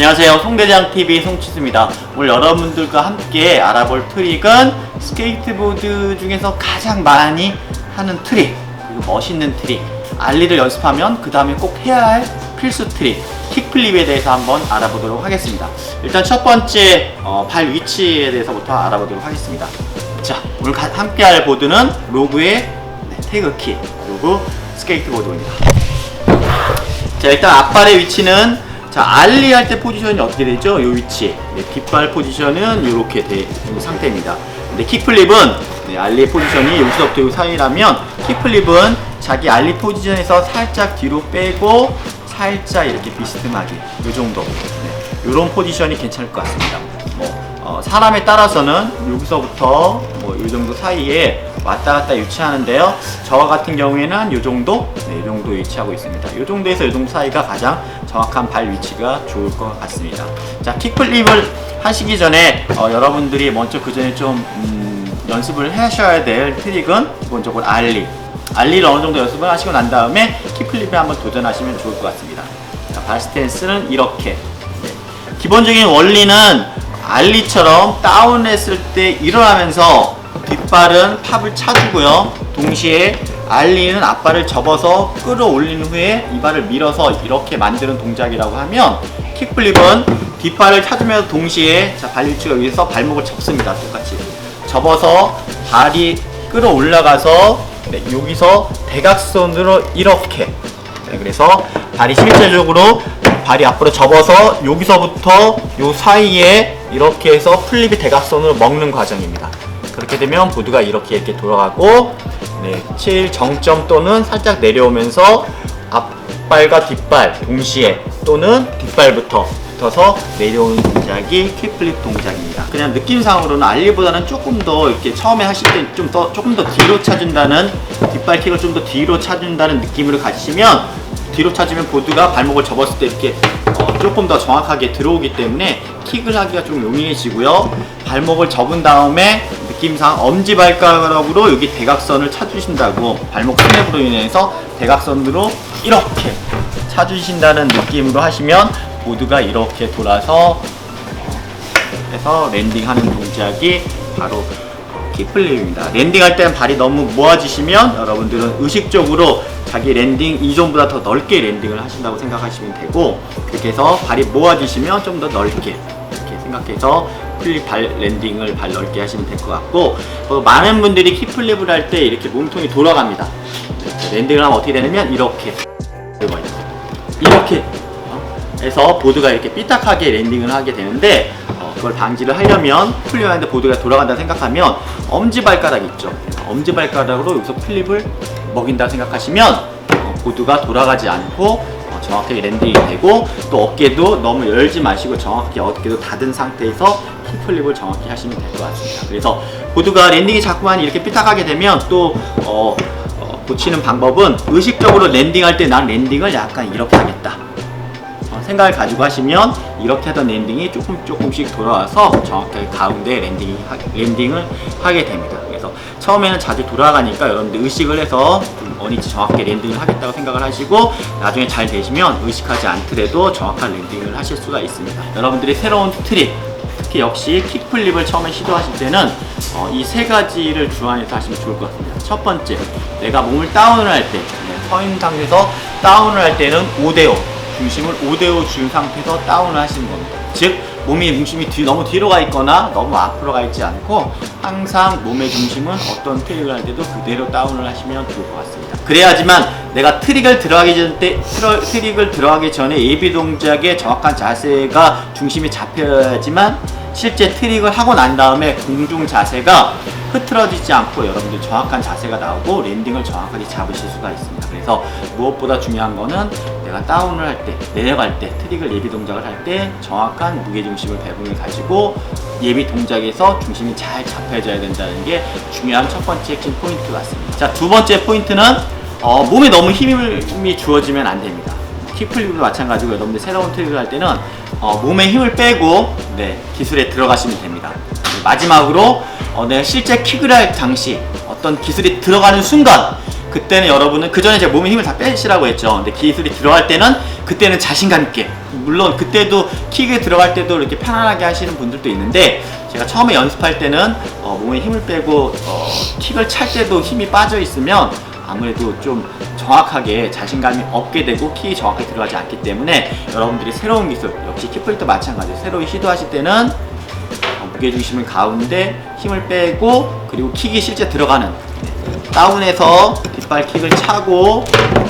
안녕하세요. 송대장TV 송치수입니다. 오늘 여러분들과 함께 알아볼 트릭은 스케이트보드 중에서 가장 많이 하는 트릭, 그리고 멋있는 트릭, 알리를 연습하면 그 다음에 꼭 해야 할 필수 트릭, 킥플립에 대해서 한번 알아보도록 하겠습니다. 일단 첫 번째 발 위치에 대해서부터 알아보도록 하겠습니다. 자, 오늘 함께 할 보드는 로그의 태그킥, 로그 스케이트보드입니다. 자, 일단 앞발의 위치는 알리 할 때 포지션이 어떻게 되죠? 이 위치. 뒷발 포지션은 이렇게 된 상태입니다. 근데 킥플립은 알리의 포지션이 여기서부터 이 사이라면 킥플립은 자기 알리 포지션에서 살짝 뒤로 빼고 살짝 이렇게 비스듬하게 이 정도. 이런 포지션이 괜찮을 것 같습니다. 사람에 따라서는 여기서부터 이 정도 사이에 왔다 갔다 유치하는데요. 저와 같은 경우에는 이 정도, 이 정도 위치하고 있습니다. 이 정도에서 이 정도 사이가 가장 정확한 발 위치가 좋을 것 같습니다. 자, 킥플립을 하시기 전에 여러분들이 먼저 그 전에 좀 연습을 하셔야 될 트릭은 기본적으로 알리를 어느 정도 연습을 하시고 난 다음에 킥플립에 한번 도전하시면 좋을 것 같습니다. 자, 발 스탠스는 이렇게. 기본적인 원리는 알리처럼 다운했을 때 일어나면서 뒷발은 팝을 차주고요. 동시에 알리는 앞발을 접어서 끌어올린 후에 이 발을 밀어서 이렇게 만드는 동작이라고 하면, 킥플립은 뒷발을 차주면서 동시에 발 위치가 위에서 발목을 접습니다. 똑같이 접어서 발이 끌어올라가서 여기서 대각선으로 이렇게, 그래서 발이 실제적으로 발이 앞으로 접어서 여기서부터 요 사이에 이렇게 해서 플립이 대각선으로 먹는 과정입니다. 그렇게 되면 보드가 이렇게 돌아가고, 칠 정점 또는 살짝 내려오면서 앞발과 뒷발 동시에 또는 뒷발부터 붙어서 내려오는 동작이 킥플립 동작입니다. 그냥 느낌상으로는 알리보다는 조금 더 이렇게 처음에 하실 때 조금 더 뒤로 차준다는, 뒷발 킥을 좀 더 뒤로 차준다는 느낌으로 가지시면, 뒤로 차주면 보드가 발목을 접었을 때 이렇게 조금 더 정확하게 들어오기 때문에 킥을 하기가 좀 용이해지고요. 발목을 접은 다음에 느낌상 엄지발가락으로 여기 대각선을 차주신다고, 발목 스냅으로 인해서 대각선으로 이렇게 차주신다는 느낌으로 하시면 보드가 이렇게 돌아서 해서 랜딩하는 동작이 바로 킥플립입니다. 랜딩할 때는 발이 너무 모아지시면 여러분들은 의식적으로 자기 랜딩 이 존보다 더 넓게 랜딩을 하신다고 생각하시면 되고, 그렇게 해서 발이 모아지시면 좀 더 넓게 이렇게 생각해서 플립 발 랜딩을 발 넓게 하시면 될 것 같고, 많은 분들이 킥플립을 할 때 이렇게 몸통이 돌아갑니다. 랜딩을 하면 어떻게 되냐면 이렇게 해서 보드가 이렇게 삐딱하게 랜딩을 하게 되는데, 그걸 방지를 하려면, 플립하는데 보드가 돌아간다 생각하면 엄지발가락 있죠. 엄지발가락으로 여기서 플립을 먹인다 생각하시면 보드가 돌아가지 않고 정확하게 랜딩이 되고, 또 어깨도 너무 열지 마시고 정확하게 어깨도 닫은 상태에서 킥플립을 정확히 하시면 될 것 같습니다. 그래서 보드가 랜딩이 자꾸만 이렇게 삐딱하게 되면 또 고치는 방법은, 의식적으로 랜딩할 때 난 랜딩을 약간 이렇게 하겠다 생각을 가지고 하시면 이렇게 하던 랜딩이 조금씩 돌아와서 정확하게 가운데 랜딩을 하게 됩니다. 그래서 처음에는 자주 돌아가니까 여러분들 의식을 해서 어디지 정확하게 랜딩을 하겠다고 생각을 하시고, 나중에 잘 되시면 의식하지 않더라도 정확한 랜딩을 하실 수가 있습니다. 여러분들이 새로운 트릭, 특히 역시 킥플립을 처음에 시도하실 때는 이 세 가지를 주안해서 하시면 좋을 것 같습니다. 첫 번째, 내가 몸을 다운을 할 때, 서 있는 상태에서 다운을 할 때는 5대5 중심을 5대5 준 상태에서 다운을 하시는 겁니다. 즉, 몸의 중심이 너무 뒤로 가 있거나 너무 앞으로 가 있지 않고, 항상 몸의 중심은 어떤 트릭을 할 때도 그대로 다운을 하시면 좋을 것 같습니다. 그래야지만 내가 트릭을 들어가기 전에 예비 동작의 정확한 자세가 중심이 잡혀야지만, 실제 트릭을 하고 난 다음에 공중 자세가 흐트러지지 않고 여러분들 정확한 자세가 나오고 랜딩을 정확하게 잡으실 수가 있습니다. 그래서 무엇보다 중요한 거는 내가 다운을 할 때, 내려갈 때, 트릭을 예비 동작을 할 때 정확한 무게중심을 배분을 가지고 예비 동작에서 중심이 잘 잡혀져야 된다는 게 중요한 첫 번째 핵심 포인트 같습니다. 자, 두 번째 포인트는 몸에 너무 힘이 주어지면 안 됩니다. 킥플립도 마찬가지고, 여러분들 새로운 트릭을 할 때는 몸에 힘을 빼고 기술에 들어가시면 됩니다. 마지막으로 내가 실제 킥을 할 당시 어떤 기술이 들어가는 순간, 그때는 여러분은, 그 전에 제가 몸에 힘을 다 빼시라고 했죠. 근데 기술이 들어갈 때는 그때는 자신감 있게 물론 그때도 킥에 들어갈 때도 이렇게 편안하게 하시는 분들도 있는데, 제가 처음에 연습할 때는 몸에 힘을 빼고 킥을 찰 때도 힘이 빠져 있으면 아무래도 좀 정확하게 자신감이 없게 되고 킥이 정확하게 들어가지 않기 때문에, 여러분들이 새로운 기술, 역시 킥플립도 마찬가지예요. 새로이 시도하실 때는 무게중심을 가운데 힘을 빼고, 그리고 킥이 실제 들어가는, 다운해서 뒷발 킥을 차고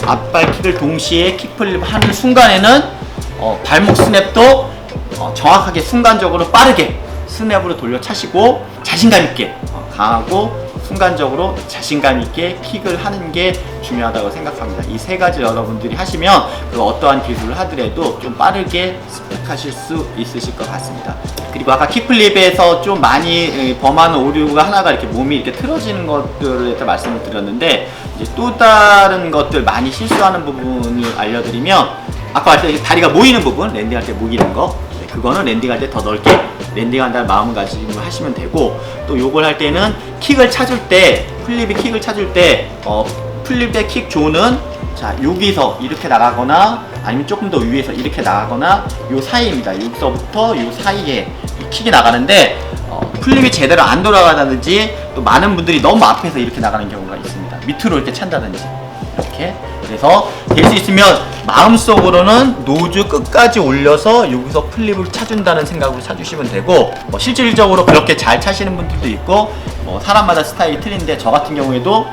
앞발 킥을 동시에 킥플립 하는 순간에는 발목 스냅도 정확하게 순간적으로 빠르게 스냅으로 돌려 차시고, 자신감 있게 강하고 순간적으로 자신감 있게 킥을 하는 게 중요하다고 생각합니다. 이 세 가지 여러분들이 하시면 그 어떠한 기술을 하더라도 좀 빠르게 습득하실 수 있으실 것 같습니다. 그리고 아까 킥플립에서 좀 많이 범하는 오류가 하나가 이렇게 몸이 이렇게 틀어지는 것들에 대해서 말씀을 드렸는데, 이제 또 다른 것들 많이 실수하는 부분을 알려드리면, 아까 말했던 다리가 모이는 부분, 랜딩할 때 모이는 거, 그거는 랜딩할 때 더 넓게 랜딩한다는 마음을 가지고 하시면 되고, 또 요걸 할 때는 킥을 찾을 때, 플립이 킥을 찾을 때 플립의 킥 존은 자 여기서 이렇게 나가거나 아니면 조금 더 위에서 이렇게 나가거나 요 사이입니다. 여기서부터 요 사이에 이 킥이 나가는데, 플립이 제대로 안 돌아가다든지, 또 많은 분들이 너무 앞에서 이렇게 나가는 경우가 있습니다. 밑으로 이렇게 찬다든지 이렇게. 그래서 될 수 있으면 마음속으로는 노즈 끝까지 올려서 여기서 플립을 차준다는 생각으로 차주시면 되고, 실질적으로 그렇게 잘 차시는 분들도 있고, 사람마다 스타일이 틀린데, 저 같은 경우에도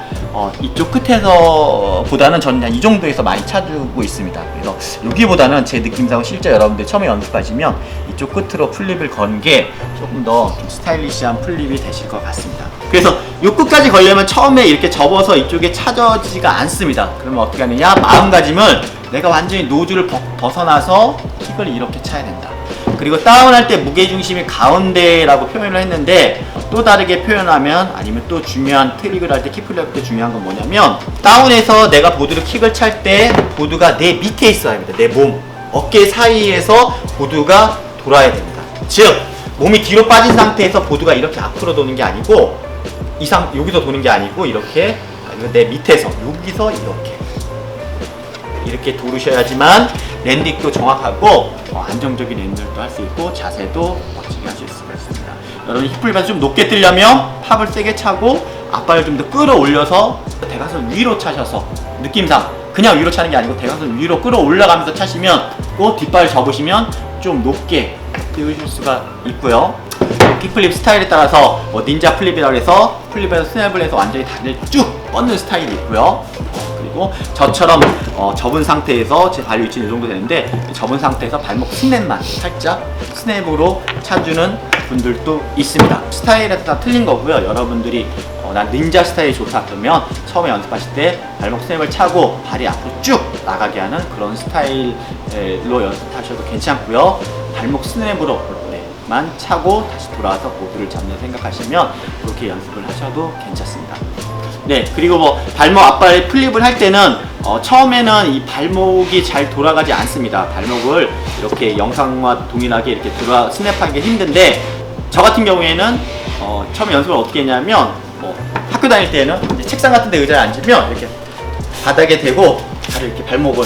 이쪽 끝에서 보다는 저는 한 이 정도에서 많이 차주고 있습니다. 그래서 여기보다는 제 느낌상 실제 여러분들 처음에 연습하시면 이쪽 끝으로 플립을 건 게 조금 더 좀 스타일리시한 플립이 되실 것 같습니다. 그래서 이 끝까지 걸려면 처음에 이렇게 접어서 이쪽에 차져지지가 않습니다. 그러면 어떻게 하느냐, 마음가짐을 내가 완전히 노즈를 벗어나서 킥을 이렇게 차야 된다. 그리고 다운할 때 무게중심이 가운데라고 표현을 했는데, 또 다르게 표현하면, 아니면 또 중요한 트릭을 할 때, 킥플립 때 중요한 건 뭐냐면, 다운에서 내가 보드를 킥을 찰 때 보드가 내 밑에 있어야 합니다. 내 몸, 어깨 사이에서 보드가 돌아야 됩니다. 즉 몸이 뒤로 빠진 상태에서 보드가 이렇게 앞으로 도는 게 아니고, 여기서 도는 게 아니고, 이렇게 내 밑에서 여기서 이렇게 도르셔야지만 랜딩도 정확하고 안정적인 랜딩도 할 수 있고 자세도 멋지게 하실 수가 있습니다. 여러분 힙플립에서 좀 높게 뜨려면 팝을 세게 차고 앞발을 좀 더 끌어올려서 대각선 위로 차셔서, 느낌상 그냥 위로 차는 게 아니고 대각선 위로 끌어올라가면서 차시면, 또 뒷발을 접으시면 좀 높게 뜨실 수가 있고요. 킥플립 스타일에 따라서 닌자 플립이라고 해서 플립에서 스냅을 해서 완전히 다리를 쭉 뻗는 스타일이 있고요. 그리고 저처럼 접은 상태에서, 제 발 위치는 이 정도 되는데, 접은 상태에서 발목 스냅만 살짝 스냅으로 차주는 분들도 있습니다. 스타일에 따라 틀린 거고요. 여러분들이 난 닌자 스타일이 좋다 그러면 처음에 연습하실 때 발목 스냅을 차고 발이 앞으로 쭉 나가게 하는 그런 스타일로 연습하셔도 괜찮고요. 발목 스냅으로 만 차고 다시 돌아와서 보드를 잡는 생각하시면 그렇게 연습을 하셔도 괜찮습니다. 네, 그리고 발목 앞발 플립을 할 때는 처음에는 이 발목이 잘 돌아가지 않습니다. 발목을 이렇게 영상과 동일하게 이렇게 스냅하기 힘든데, 저 같은 경우에는 처음 연습을 어떻게 했냐면, 학교 다닐 때는 책상 같은 데 의자에 앉으면 이렇게 바닥에 대고 발을 이렇게 발목을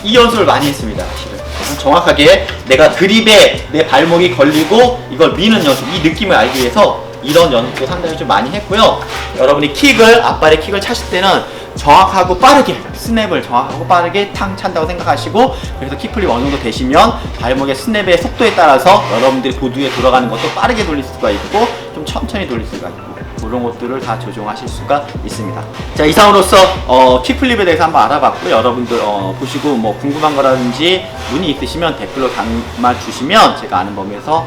이 연습을 많이 했습니다. 실은 정확하게 내가 그립에 내 발목이 걸리고 이걸 미는 연습, 이 느낌을 알기 위해서 이런 연습도 상당히 좀 많이 했고요. 여러분이 앞발의 킥을 차실 때는 정확하고 빠르게, 스냅을 정확하고 빠르게 탕 찬다고 생각하시고, 그래서 킥플립 어느 정도 되시면 발목의 스냅의 속도에 따라서 여러분들이 보드 위에 돌아가는 것도 빠르게 돌릴 수가 있고 좀 천천히 돌릴 수가 있고, 그런 것들을 다 조정하실 수가 있습니다. 자, 이상으로서 킥플립에 대해서 한번 알아봤고, 여러분들 보시고 궁금한 거라든지 문의 있으시면 댓글로 담아주시면 제가 아는 범위에서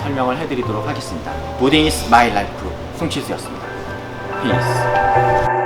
설명을 해드리도록 하겠습니다. 보딩 is my life. 송치수였습니다. Peace.